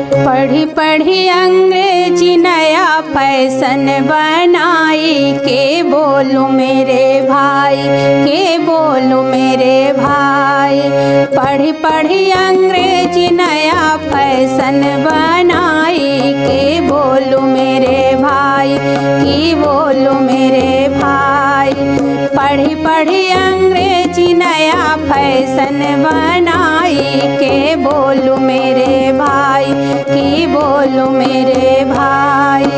पढ़ी पढ़ी अंग्रेजी नया फैशन बनाई, के बोलूं मेरे भाई, के बोलूं मेरे भाई। पढ़ी पढ़ी अंग्रेजी नया फैशन बनाई, के बोलूं मेरे भाई, की बोलूं मेरे भाई। पढ़ी पढ़ी अंग्रेजी नया फैशन बनाई, के बोलूं मेरे भाई, की बोलूं मेरे भाई।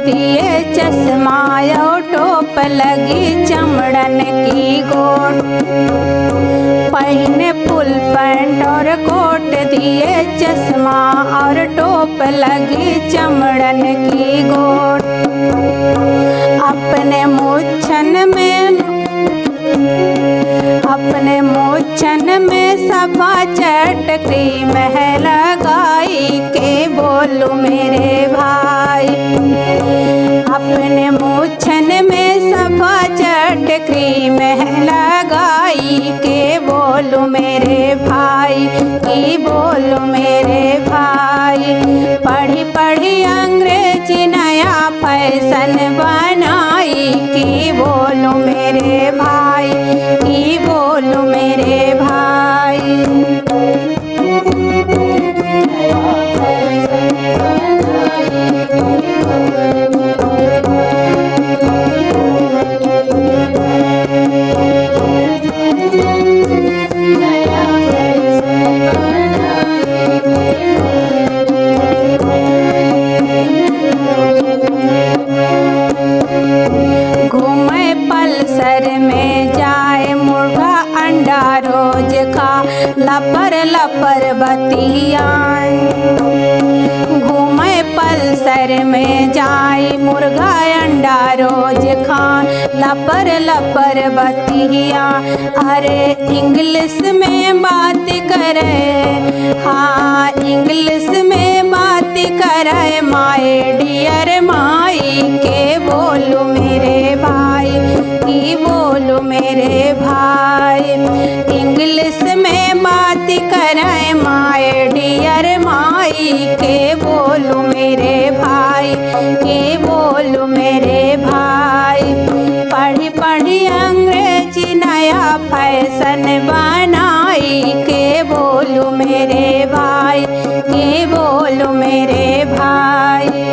दिए चश्मा और टोप लगी चमड़न की गोट, पहने फुल पैंट और कोट दिए चश्मा और टोप लगी चमड़न की गोट। अपने मूछन में सफा चटकरी महल लगाई, के बोलूं मेरे भाई। अपने मूछन में सफा चटकरी महल लगाई, के बोलूं मेरे भाई, की बोलूं मेरे भाई। पढ़ी पढ़ी अंग्रेजी नया फैशन बनाई, की बोलूं मेरे भाई, की बोलूं मेरे भाई। घूमे पल्सर में जाए मुर्गा अंडा रोज खा, लपर लपर बतियान। घूमे पल्सर में जाए मुर्गा अंडा रोज खा, लपर लपर बतिया। अरे इंग्लिश में बात करे, हाँ इंग्लिश में बात करे, माय डियर माई, के बोलूं मेरे भाई, की बोलूं मेरे भाई। इंग्लिश में बात करे, माय डियर माई, के बोलूं मेरे भाई, के बोलूं मेरे भाई। पढ़ी पढ़ी अंग्रेजी नया फैशन बनाई, के बोलूं मेरे भाई, के बोलूं मेरे भाई।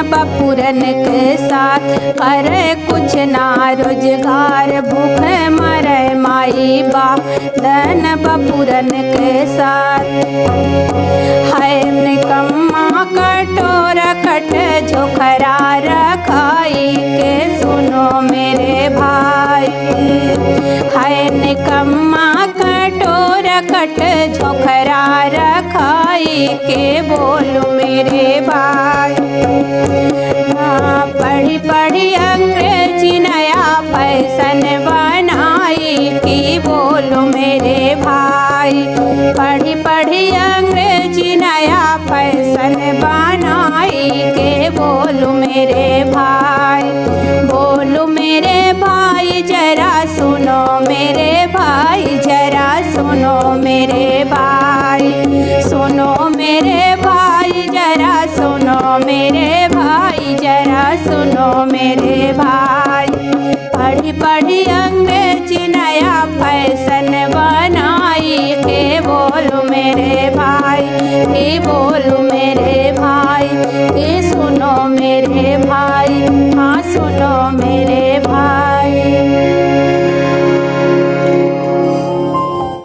बपुरन के साथ करे कुछ ना रोजगार, भूखे मरे माई बाप धन बपुरन के साथ। है निकम्मा कटोरा कट झोखरा रखाई, के सुनो मेरे भाई। है निकम्मा कटोरा कट झोखरा रखाई, के बोलूं मेरे भाई। पढ़ी पढ़ी अंग्रेजी नया फैशन बनाई, की बोलूं मेरे भाई। पढ़ी पढ़ी अंग्रेजी नया फैशन बनाई, के बोलूं मेरे भाई। बोलूं मेरे भाई जरा सुनो मेरे भाई, जरा सुनो मेरे भाई। सुनो मेरे भाई जरा सुनो मेरे भाई, जरा सुनो मेरे भाई। पढ़ी पढ़ी ये सुनो मेरे भाई, हाँ सुनो मेरे